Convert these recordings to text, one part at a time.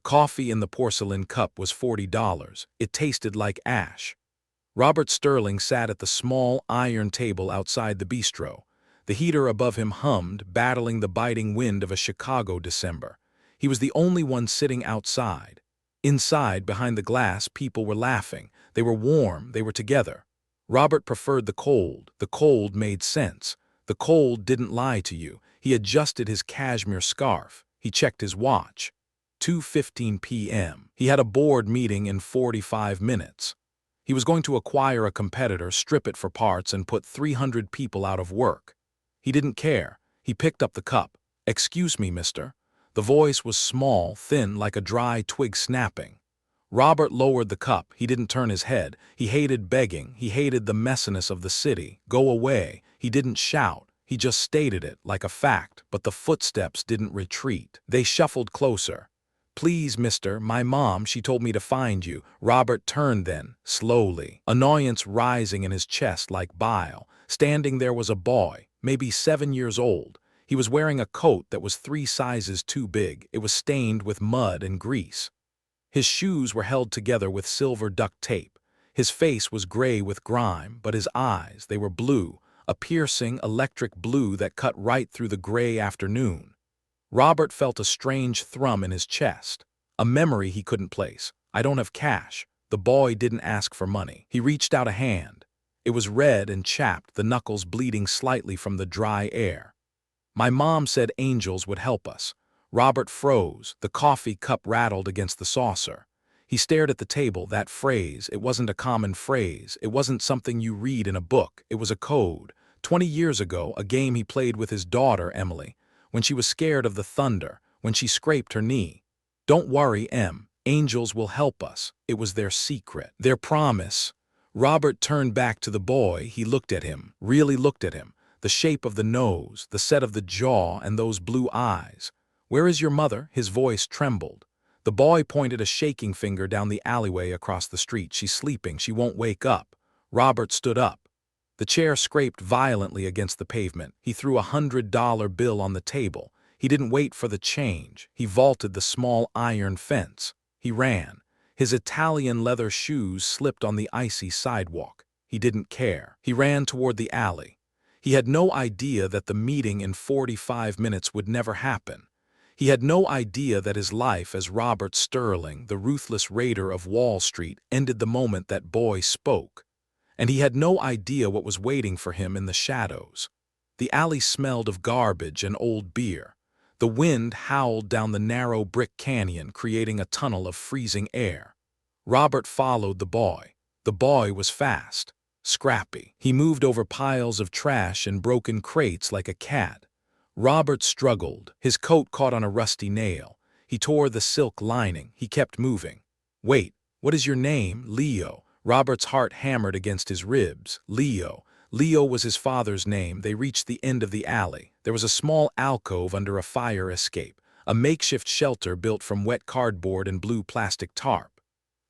coffee in the porcelain cup was $40. It tasted like ash. Robert Sterling sat at the small iron table outside the bistro. The heater above him hummed, battling the biting wind of a Chicago December. He was the only one sitting outside. Inside, behind the glass, people were laughing. They were warm, they were together. Robert preferred the cold. The cold made sense. The cold didn't lie to you. He adjusted his cashmere scarf. He checked his watch. 2:15 p.m. He had a board meeting in 45 minutes. He was going to acquire a competitor, strip it for parts, and put 300 people out of work. He didn't care. He picked up the cup. "Excuse me, mister." The voice was small, thin, like a dry twig snapping. Robert lowered the cup. He didn't turn his head. He hated begging. He hated the messiness of the city. "Go away." He didn't shout. He just stated it, like a fact, but the footsteps didn't retreat. They shuffled closer. "Please, mister, my mom, she told me to find you." Robert turned then, slowly, annoyance rising in his chest like bile. Standing there was a boy, maybe 7 years old. He was wearing a coat that was 3 sizes too big. It was stained with mud and grease. His shoes were held together with silver duct tape. His face was gray with grime, but his eyes, they were blue, a piercing, electric blue that cut right through the gray afternoon. Robert felt a strange thrum in his chest, a memory he couldn't place. "I don't have cash." The boy didn't ask for money. He reached out a hand. It was red and chapped, the knuckles bleeding slightly from the dry air. "My mom said angels would help us." Robert froze. The coffee cup rattled against the saucer. He stared at the table. That phrase, it wasn't a common phrase. It wasn't something you read in a book. It was a code. 20 years ago, a game he played with his daughter, Emily, when she was scared of the thunder, when she scraped her knee. "Don't worry, Em. Angels will help us." It was their secret, their promise. Robert turned back to the boy. He looked at him, really looked at him. The shape of the nose, the set of the jaw, and those blue eyes. "Where is your mother?" His voice trembled. The boy pointed a shaking finger down the alleyway across the street. "She's sleeping. She won't wake up." Robert stood up. The chair scraped violently against the pavement. He threw a $100 bill on the table. He didn't wait for the change. He vaulted the small iron fence. He ran. His Italian leather shoes slipped on the icy sidewalk. He didn't care. He ran toward the alley. He had no idea that the meeting in 45 minutes would never happen. He had no idea that his life as Robert Sterling, the ruthless raider of Wall Street, ended the moment that boy spoke. And he had no idea what was waiting for him in the shadows. The alley smelled of garbage and old beer. The wind howled down the narrow brick canyon, creating a tunnel of freezing air. Robert followed the boy. The boy was fast, scrappy. He moved over piles of trash and broken crates like a cat. Robert struggled. His coat caught on a rusty nail. He tore the silk lining. He kept moving. "Wait, what is your name?" "Leo." Robert's heart hammered against his ribs. Leo. Leo was his father's name. They reached the end of the alley. There was a small alcove under a fire escape, a makeshift shelter built from wet cardboard and blue plastic tarp.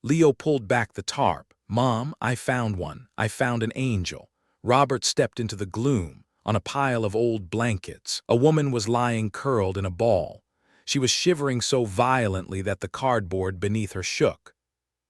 Leo pulled back the tarp. "Mom, I found one. I found an angel." Robert stepped into the gloom. On a pile of old blankets, a woman was lying curled in a ball. She was shivering so violently that the cardboard beneath her shook.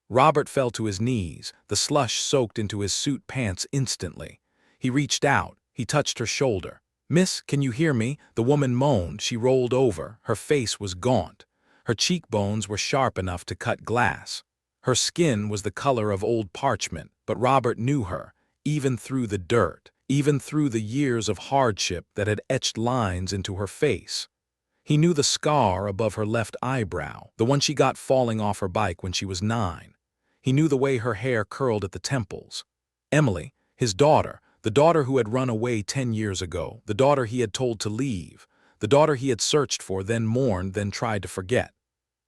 Robert fell to his knees. The slush soaked into his suit pants instantly. He reached out. He touched her shoulder. "Miss, can you hear me?" The woman moaned. She rolled over. Her face was gaunt. Her cheekbones were sharp enough to cut glass. Her skin was the color of old parchment, but Robert knew her, even through the dirt, even through the years of hardship that had etched lines into her face. He knew the scar above her left eyebrow, the one she got falling off her bike when she was 9. He knew the way her hair curled at the temples. Emily, his daughter, the daughter who had run away 10 years ago, the daughter he had told to leave, the daughter he had searched for, then mourned, then tried to forget.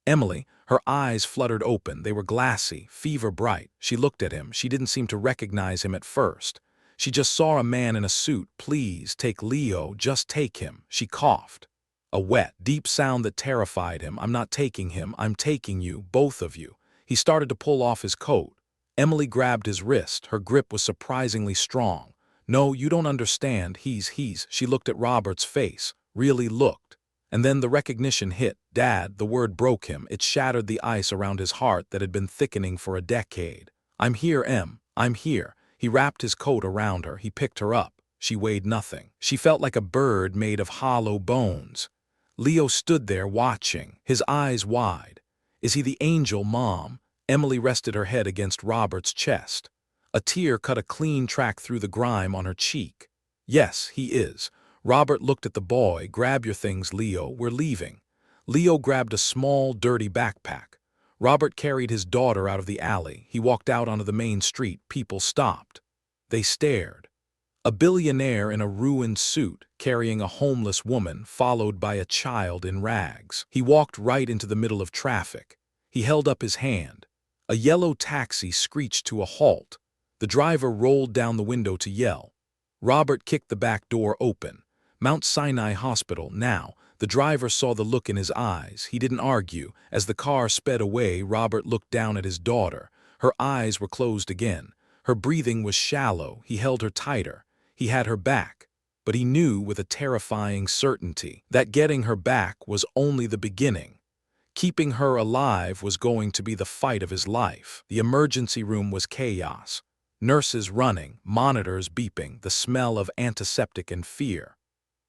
Emily, her eyes fluttered open. They were glassy, fever bright. She looked at him. She didn't seem to recognize him at first. She just saw a man in a suit. "Please, take Leo, just take him." She coughed. A wet, deep sound that terrified him. "I'm not taking him. I'm taking you, both of you." He started to pull off his coat. Emily grabbed his wrist. Her grip was surprisingly strong. "No, you don't understand. He's..." She looked at Robert's face. Really looked. And then the recognition hit. Dad, the word broke him. It shattered the ice around his heart that had been thickening for a decade. I'm here, Em. I'm here. He wrapped his coat around her. He picked her up. She weighed nothing. She felt like a bird made of hollow bones. Leo stood there watching, his eyes wide. Is he the angel, Mom? Emily rested her head against Robert's chest. A tear cut a clean track through the grime on her cheek. Yes, he is. Robert looked at the boy. Grab your things, Leo. We're leaving. Leo grabbed a small, dirty backpack. Robert carried his daughter out of the alley. He walked out onto the main street. People stopped. They stared. A billionaire in a ruined suit, carrying a homeless woman, followed by a child in rags. He walked right into the middle of traffic. He held up his hand. A yellow taxi screeched to a halt. The driver rolled down the window to yell. Robert kicked the back door open. Mount Sinai Hospital, now. The driver saw the look in his eyes. He didn't argue. As the car sped away, Robert looked down at his daughter. Her eyes were closed again. Her breathing was shallow. He held her tighter. He had her back. But he knew with a terrifying certainty that getting her back was only the beginning. Keeping her alive was going to be the fight of his life. The emergency room was chaos. Nurses running, monitors beeping, the smell of antiseptic and fear.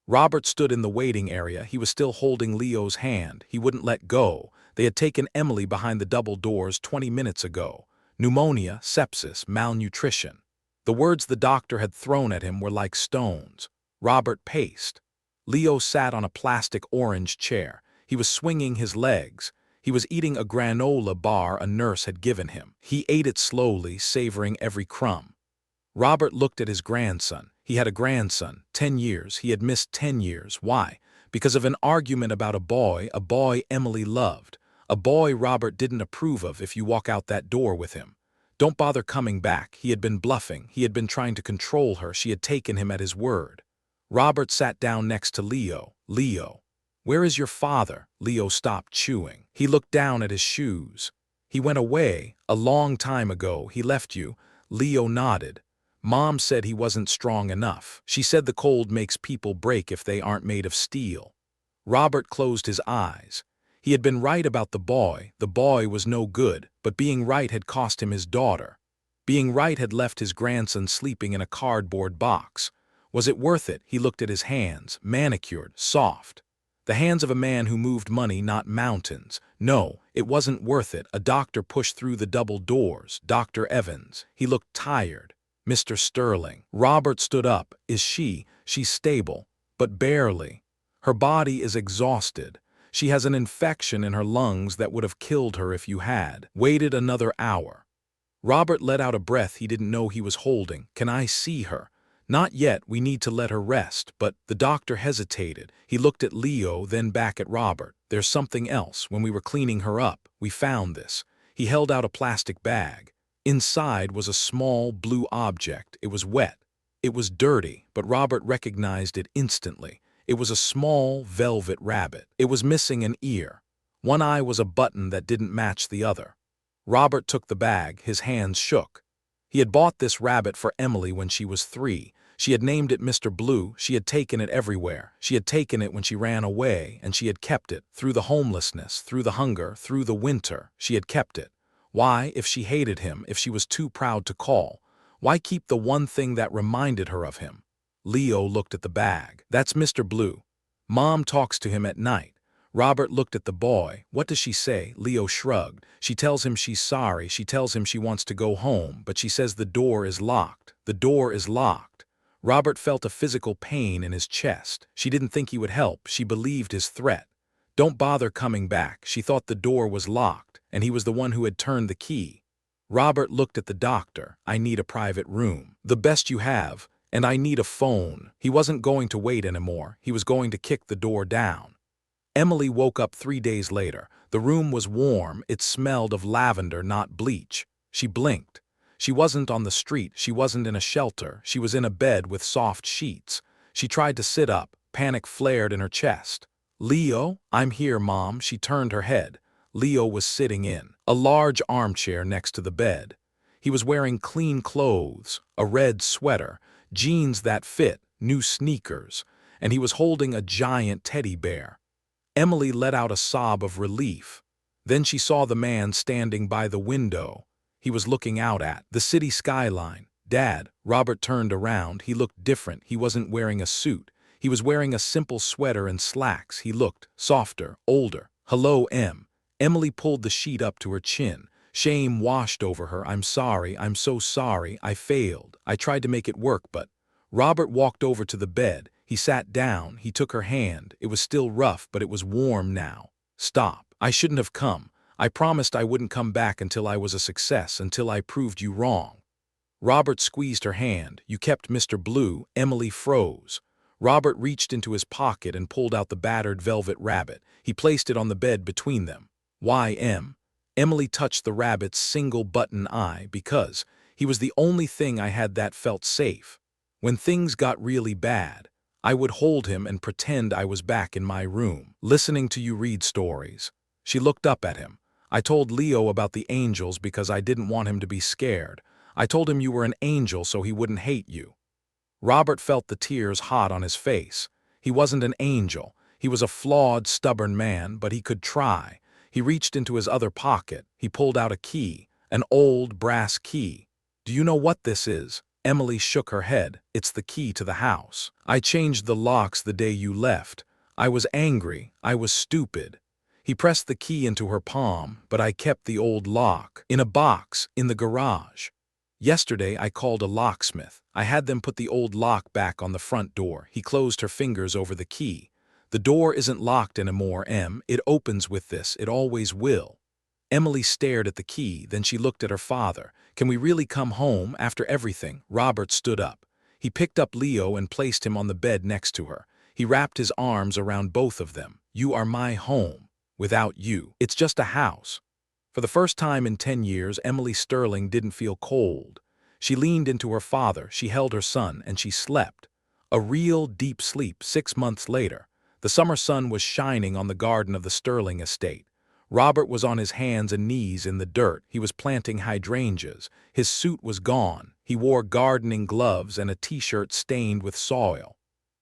Robert stood in the waiting area. He was still holding Leo's hand. He wouldn't let go. They had taken Emily behind the double doors 20 minutes ago. Pneumonia, sepsis, malnutrition. The words the doctor had thrown at him were like stones. Robert paced. Leo sat on a plastic orange chair. He was swinging his legs. He was eating a granola bar a nurse had given him. He ate it slowly, savoring every crumb. Robert looked at his grandson. He had a grandson, 10 years. He had missed 10 years. Why? Because of an argument about a boy Emily loved. A boy Robert didn't approve of if you walk out that door with him. Don't bother coming back. He had been bluffing. He had been trying to control her. She had taken him at his word. Robert sat down next to Leo. Leo. Where is your father? Leo stopped chewing. He looked down at his shoes. He went away. A long time ago. He left you. Leo nodded. Mom said he wasn't strong enough. She said the cold makes people break if they aren't made of steel. Robert closed his eyes. He had been right about the boy. The boy was no good, but being right had cost him his daughter. Being right had left his grandson sleeping in a cardboard box. Was it worth it? He looked at his hands, manicured, soft. The hands of a man who moved money, not mountains. No, it wasn't worth it. A doctor pushed through the double doors. Dr. Evans. He looked tired. Mr. Sterling. Robert stood up. Is she? She's stable, but barely. Her body is exhausted. She has an infection in her lungs that would have killed her if you had waited another hour. Robert let out a breath he didn't know he was holding. Can I see her? Not yet, we need to let her rest. But the doctor hesitated. He looked at Leo, then back at Robert. There's something else. When we were cleaning her up, we found this. He held out a plastic bag. Inside was a small blue object. It was wet. It was dirty, but Robert recognized it instantly. It was a small velvet rabbit. It was missing an ear. One eye was a button that didn't match the other. Robert took the bag. His hands shook. He had bought this rabbit for Emily when she was 3. She had named it Mr. Blue. She had taken it everywhere. She had taken it when she ran away, and she had kept it. Through the homelessness, through the hunger, through the winter, she had kept it. Why, if she hated him, if she was too proud to call? Why keep the one thing that reminded her of him? Leo looked at the bag. That's Mr. Blue. Mom talks to him at night. Robert looked at the boy. What does she say? Leo shrugged. She tells him she's sorry. She tells him she wants to go home, but she says the door is locked. The door is locked. Robert felt a physical pain in his chest. She didn't think he would help. She believed his threat. Don't bother coming back. She thought the door was locked, and he was the one who had turned the key. Robert looked at the doctor. I need a private room. The best you have. And I need a phone. He wasn't going to wait anymore. He was going to kick the door down. Emily woke up 3 days later. The room was warm. It smelled of lavender, not bleach. She blinked. She wasn't on the street. She wasn't in a shelter. She was in a bed with soft sheets. She tried to sit up. Panic flared in her chest. Leo? I'm here, Mom. She turned her head. Leo was sitting in a large armchair next to the bed. He was wearing clean clothes, a red sweater, jeans that fit, new sneakers, and he was holding a giant teddy bear. Emily let out a sob of relief. Then she saw the man standing by the window. He was looking out at the city skyline. "Dad," Robert turned around. He looked different. He wasn't wearing a suit. He was wearing a simple sweater and slacks. He looked softer, older. "Hello, Em." Emily pulled the sheet up to her chin. Shame washed over her. "I'm sorry. I'm so sorry. I failed. I tried to make it work, but—" Robert walked over to the bed. He sat down. He took her hand. It was still rough, but it was warm now. "Stop. I shouldn't have come. I promised I wouldn't come back until I was a success, until I proved you wrong." Robert squeezed her hand. "You kept Mr. Blue." Emily froze. Robert reached into his pocket and pulled out the battered velvet rabbit. He placed it on the bed between them. "Why, Em?" Emily touched the rabbit's single-button eye. "Because he was the only thing I had that felt safe. When things got really bad, I would hold him and pretend I was back in my room, listening to you read stories." She looked up at him. "I told Leo about the angels because I didn't want him to be scared. I told him you were an angel so he wouldn't hate you." Robert felt the tears hot on his face. He wasn't an angel. He was a flawed, stubborn man, but he could try. He reached into his other pocket. He pulled out a key, an old brass key. "Do you know what this is?" Emily shook her head. "It's the key to the house. I changed the locks the day you left. I was angry. I was stupid." He pressed the key into her palm, "But I kept the old lock in a box in the garage. Yesterday I called a locksmith. I had them put the old lock back on the front door." He closed her fingers over the key. "The door isn't locked anymore, Em. It opens with this. It always will." Emily stared at the key, then she looked at her father. "Can we really come home after everything?" Robert stood up. He picked up Leo and placed him on the bed next to her. He wrapped his arms around both of them. "You are my home. Without you, it's just a house." For the first time in 10 years, Emily Sterling didn't feel cold. She leaned into her father, she held her son, and she slept. A real deep sleep 6 months later. The summer sun was shining on the garden of the Sterling estate. Robert was on his hands and knees in the dirt. He was planting hydrangeas. His suit was gone. He wore gardening gloves and a t-shirt stained with soil.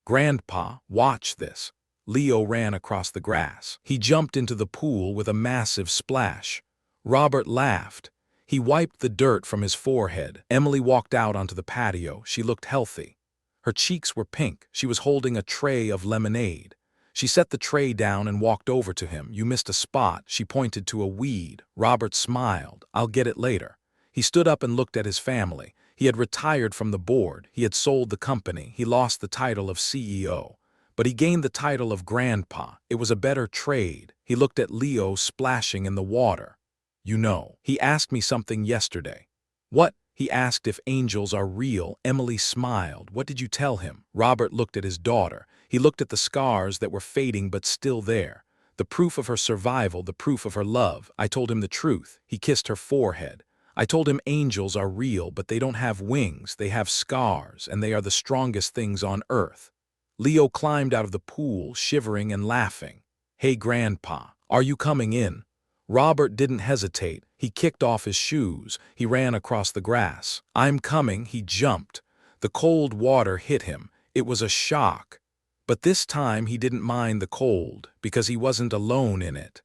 "Grandpa, watch this." Leo ran across the grass. He jumped into the pool with a massive splash. Robert laughed. He wiped the dirt from his forehead. Emily walked out onto the patio. She looked healthy. Her cheeks were pink. She was holding a tray of lemonade. She set the tray down and walked over to him. "You missed a spot." She pointed to a weed. Robert smiled. "I'll get it later." He stood up and looked at his family. He had retired from the board. He had sold the company. He lost the title of CEO. But he gained the title of Grandpa. It was a better trade. He looked at Leo splashing in the water. "You know, he asked me something yesterday." "What?" He asked if angels are real. Emily smiled. "What did you tell him?" Robert looked at his daughter. He looked at the scars that were fading but still there. The proof of her survival, the proof of her love. "I told him the truth." He kissed her forehead. "I told him angels are real, but they don't have wings. They have scars, and they are the strongest things on earth." Leo climbed out of the pool, shivering and laughing. "Hey, Grandpa, are you coming in?" Robert didn't hesitate. He kicked off his shoes. He ran across the grass. "I'm coming." He jumped. The cold water hit him. It was a shock. But this time he didn't mind the cold, because he wasn't alone in it.